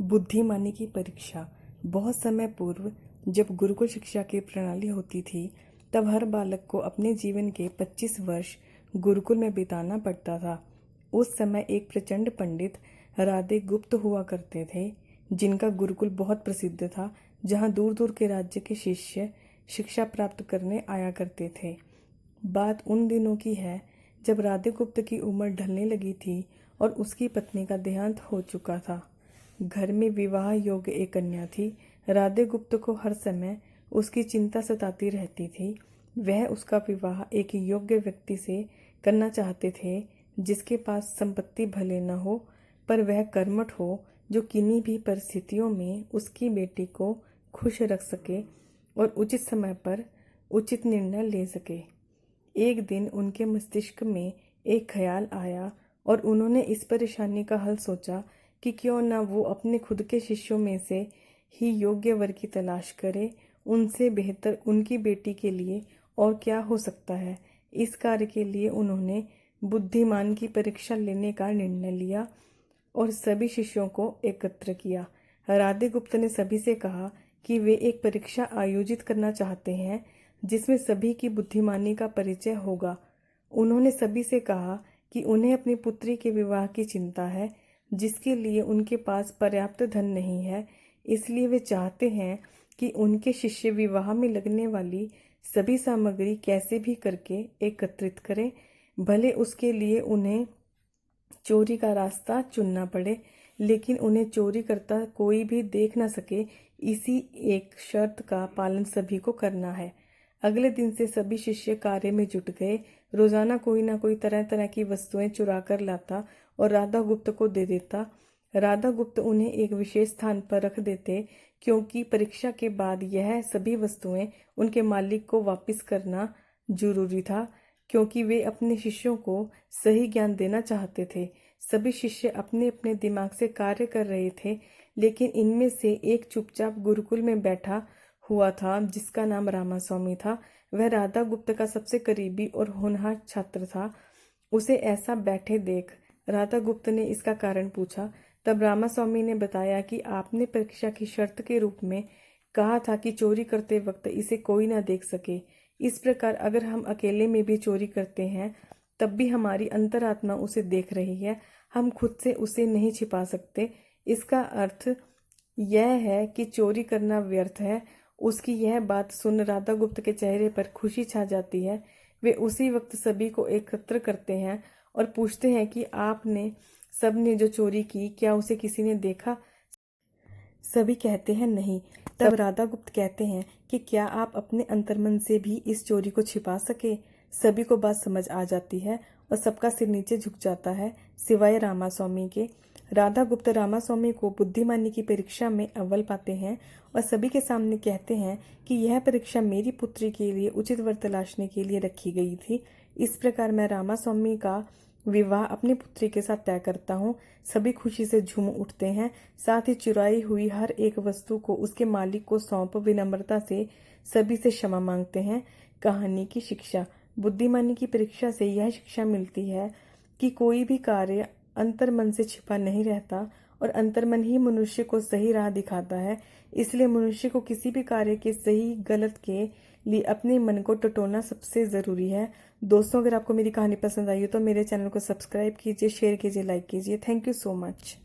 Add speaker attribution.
Speaker 1: बुद्धिमानी की परीक्षा। बहुत समय पूर्व जब गुरुकुल शिक्षा की प्रणाली होती थी, तब हर बालक को अपने जीवन के 25 वर्ष गुरुकुल में बिताना पड़ता था। उस समय एक प्रचंड पंडित राधे गुप्त हुआ करते थे, जिनका गुरुकुल बहुत प्रसिद्ध था, जहाँ दूर दूर के राज्य के शिष्य शिक्षा प्राप्त करने आया करते थे। बात उन दिनों की है जब राधे गुप्त की उम्र ढलने लगी थी और उसकी पत्नी का देहांत हो चुका था। घर में विवाह योग्य एक कन्या थी। राधे गुप्त को हर समय उसकी चिंता सताती रहती थी। वह उसका विवाह एक योग्य व्यक्ति से करना चाहते थे, जिसके पास संपत्ति भले न हो, पर वह कर्मठ हो, जो किन्हीं भी परिस्थितियों में उसकी बेटी को खुश रख सके और उचित समय पर उचित निर्णय ले सके। एक दिन उनके मस्तिष्क में एक ख्याल आया और उन्होंने इस परेशानी का हल सोचा कि क्यों न वो अपने खुद के शिष्यों में से ही योग्य वर की तलाश करे। उनसे बेहतर उनकी बेटी के लिए और क्या हो सकता है। इस कार्य के लिए उन्होंने बुद्धिमान की परीक्षा लेने का निर्णय लिया और सभी शिष्यों को एकत्र किया। राधे गुप्त ने सभी से कहा कि वे एक परीक्षा आयोजित करना चाहते हैं, जिसमें सभी की बुद्धिमानी का परिचय होगा। उन्होंने सभी से कहा कि उन्हें अपनी पुत्री के विवाह की चिंता है, जिसके लिए उनके पास पर्याप्त धन नहीं है। इसलिए वे चाहते हैं कि उनके शिष्य विवाह में लगने वाली सभी सामग्री कैसे भी करके एकत्रित करें, भले उसके लिए उन्हें चोरी का रास्ता चुनना पड़े, लेकिन उन्हें चोरी करता कोई भी देख न सके। इसी एक शर्त का पालन सभी को करना है। अगले दिन से सभी शिष्य कार्य में जुट गए। रोजाना कोई ना कोई तरह तरह की वस्तुएं चुरा कर लाता और राधा गुप्त को दे देता। राधा गुप्त उन्हें एक विशेष स्थान पर रख देते, क्योंकि परीक्षा के बाद यह सभी वस्तुएं उनके मालिक को वापस करना जरूरी था, क्योंकि वे अपने शिष्यों को सही ज्ञान देना चाहते थे। सभी शिष्य अपने अपने दिमाग से कार्य कर रहे थे, लेकिन इनमें से एक चुपचाप गुरुकुल में बैठा हुआ था, जिसका नाम रामास्वामी था। वह राधा गुप्त का सबसे करीबी और होनहार छात्र था। उसे ऐसा बैठे देख राधा गुप्त ने इसका कारण पूछा। तब रामास्वामी ने बताया कि आपने परीक्षा की शर्त के रूप में कहा था कि चोरी करते वक्त इसे कोई ना देख सके। इस प्रकार अगर हम अकेले में भी चोरी करते हैं, तब भी हमारी अंतरात्मा उसे देख रही है। हम खुद से उसे नहीं छिपा सकते। इसका अर्थ यह है कि चोरी करना व्यर्थ है। उसकी यह बात सुन राधा गुप्त के चेहरे पर खुशी छा जाती है। वे उसी वक्त सभी को एकत्र करते हैं और पूछते हैं कि आपने सबने जो चोरी की, क्या उसे किसी ने देखा? सभी कहते हैं नहीं। तब राधा गुप्त कहते हैं कि क्या आप अपने अंतर्मन से भी इस चोरी को छिपा सके? सभी को बात समझ आ जाती है और सबका सिर नीचे झुक जाता है, सिवाय रामास्वामी के। राधा गुप्त रामास्वामी को बुद्धिमानी की परीक्षा में अव्वल पाते हैं और सभी के सामने कहते हैं कि यह परीक्षा मेरी पुत्री के लिए उचित वर तलाशने के लिए रखी गई थी। इस प्रकार मैं रामास्वामी का विवाह अपनी पुत्री के साथ तय करता हूँ। सभी खुशी से झूम उठते हैं, साथ ही चुराई हुई हर एक वस्तु को उसके मालिक को सौंप विनम्रता से सभी से क्षमा मांगते हैं। कहानी की शिक्षा। बुद्धिमानी की परीक्षा से यह शिक्षा मिलती है कि कोई भी कार्य अंतर्मन से छिपा नहीं रहता और अंतर्मन ही मनुष्य को सही राह दिखाता है। इसलिए मनुष्य को किसी भी कार्य के सही गलत के लिए अपने मन को टटोलना सबसे ज़रूरी है। दोस्तों, अगर आपको मेरी कहानी पसंद आई हो तो मेरे चैनल को सब्सक्राइब कीजिए, शेयर कीजिए, लाइक कीजिए। Thank you so much.